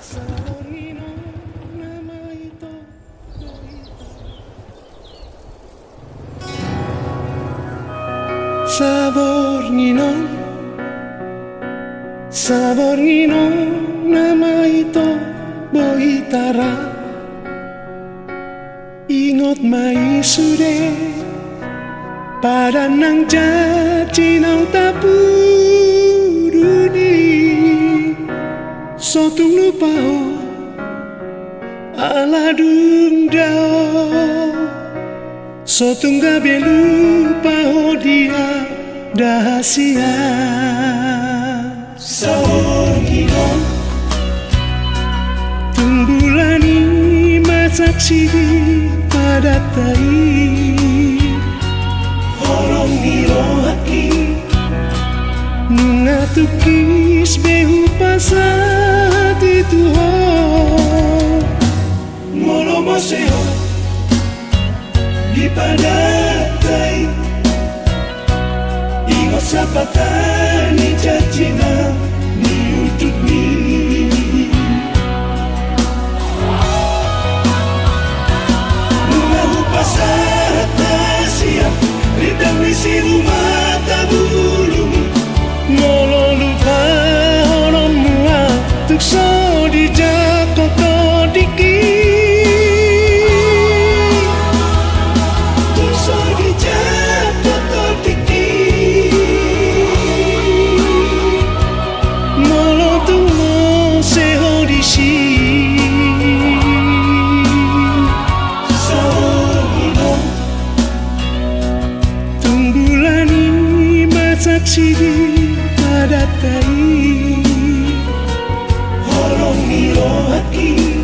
Sabor nino nama ito Boitara. Ingot maisude pada nang janji nang tapuruni. Sotung lupao ala dundao, sotung gabe lupao dia dahasia. Sabor nino tumbulani masaksi pada tai horong niro haki nungatukis behu pasat itu ho molo moseo di pada tai ingot sapatani jajina ni untuk ni pasata siap ridang isi rumah tabulu ngolo lupa orang mua tuk so di jakoto diki tuk so di jakoto diki ngolo tuk mo seho di si saksi pada tai horong niro haki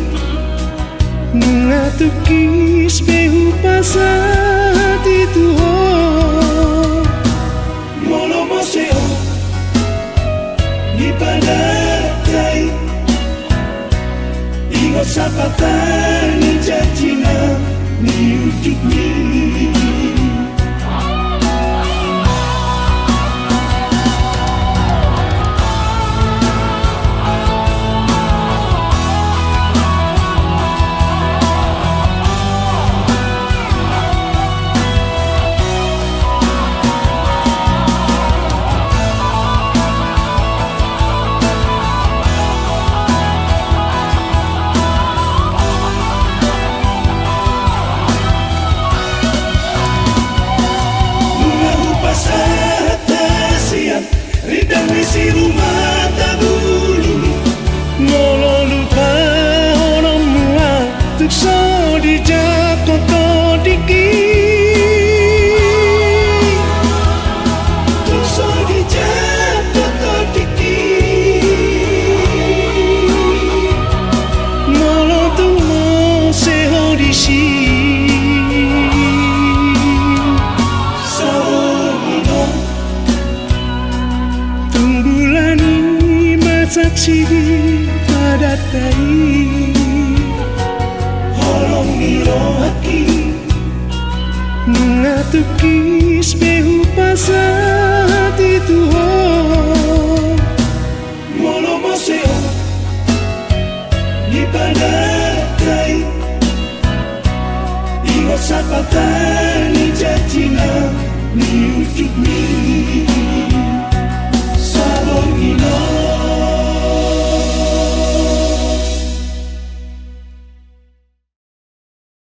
nungatukis behu pasat itu ho molo moseo di pada tai ingot sapatani jajina ni ujuk ni. Ridang isi rumah tabulu ngolo lupa orang mua tuk so di jakoto diki tuk so di jakoto diki ngolo tuk mo seho di si saksi pada tai horong niro haki nungatukis behu pasat itu ho